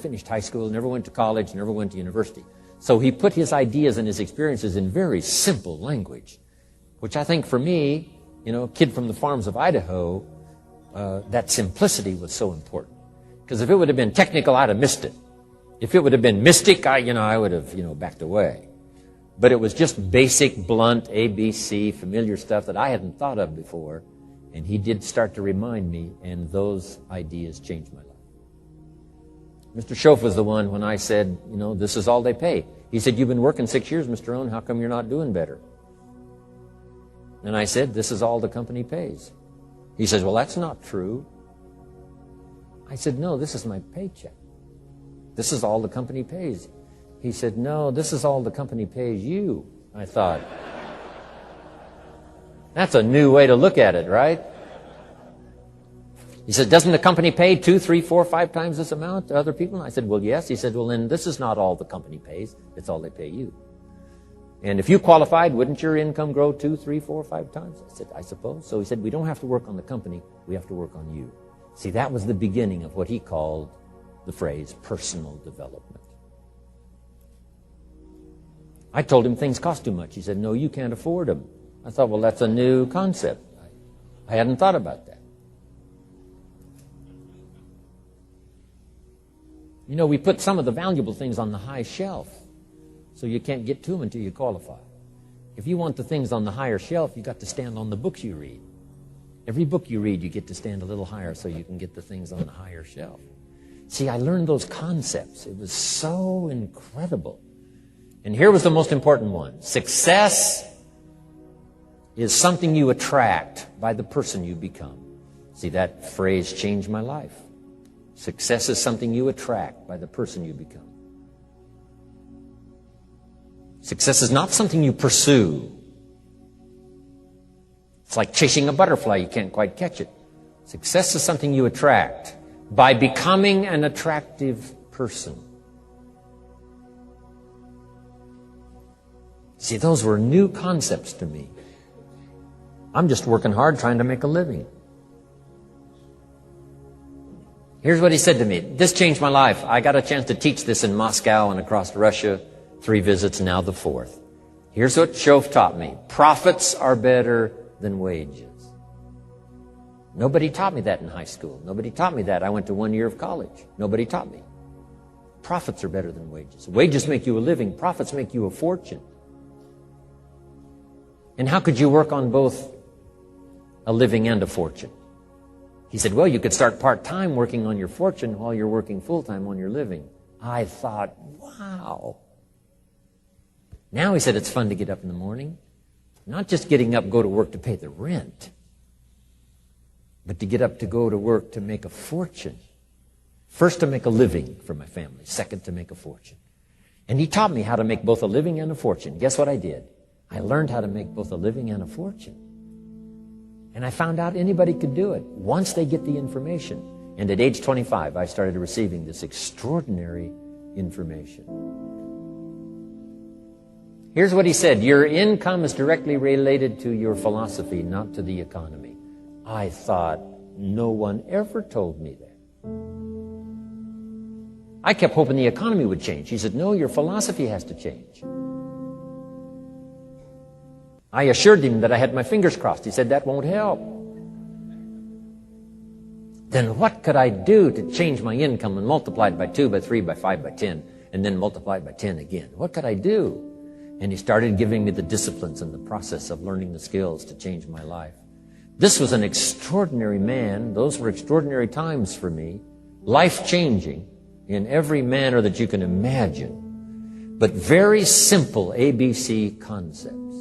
finished high school, never went to college, never went to university. So he put his ideas and his experiences in very simple language, which I think for me, a kid from the farms of Idaho, that simplicity was so important. Because if it would have been technical, I'd have missed it. If it would have been mystic, I would have, backed away. But it was just basic, blunt, ABC, familiar stuff that I hadn't thought of before. And he did start to remind me, and those ideas changed my life. Mr. Schoaf was the one when I said, this is all they pay. He said, you've been working 6 years, Mr. Owen, how come you're not doing better? And I said, this is all the company pays. He says, well, that's not true. I said, no, this is my paycheck. This is all the company pays. He said, no, this is all the company pays you. I thought, that's a new way to look at it, right? He said, doesn't the company pay 2, 3, 4, 5 times this amount to other people? And I said, well, yes. He said, well, then this is not all the company pays. It's all they pay you. And if you qualified, wouldn't your income grow 2, 3, 4, 5 times? I said, I suppose. So he said, we don't have to work on the company. We have to work on you. See, that was the beginning of what he called the phrase personal development. I told him things cost too much. He said, no, you can't afford them. I thought, well, that's a new concept. I hadn't thought about that. We put some of the valuable things on the high shelf, so you can't get to them until you qualify. If you want the things on the higher shelf, you got to stand on the books you read. Every book you read, you get to stand a little higher so you can get the things on the higher shelf. See, I learned those concepts. It was so incredible. And here was the most important one. Success is something you attract by the person you become. See, that phrase changed my life. Success is something you attract by the person you become. Success is not something you pursue. It's like chasing a butterfly. You can't quite catch it. Success is something you attract by becoming an attractive person. See, those were new concepts to me. I'm just working hard trying to make a living. Here's what he said to me. This changed my life. I got a chance to teach this in Moscow and across Russia. 3 visits, now the 4th. Here's what Schoaf taught me. Profits are better than wages. Nobody taught me that in high school. Nobody taught me that. I went to 1 year of college. Nobody taught me. Profits are better than wages. Wages make you a living. Profits make you a fortune. And how could you work on both a living and a fortune? He said, well, you could start part-time working on your fortune while you're working full-time on your living. I thought, wow. Now, he said, it's fun to get up in the morning. Not just getting up, go to work to pay the rent, but to get up to go to work to make a fortune. First, to make a living for my family. Second, to make a fortune. And he taught me how to make both a living and a fortune. Guess what I did? I learned how to make both a living and a fortune. And I found out anybody could do it once they get the information. And at age 25, I started receiving this extraordinary information. Here's what he said. Your income is directly related to your philosophy, not to the economy. I thought, no one ever told me that. I kept hoping the economy would change. He said, no, your philosophy has to change. I assured him that I had my fingers crossed. He said, that won't help. Then what could I do to change my income and multiply it by 2, by 3, by 5, by 10, and then multiply it by 10 again? What could I do? And he started giving me the disciplines and the process of learning the skills to change my life. This was an extraordinary man. Those were extraordinary times for me. Life-changing in every manner that you can imagine. But very simple ABC concepts.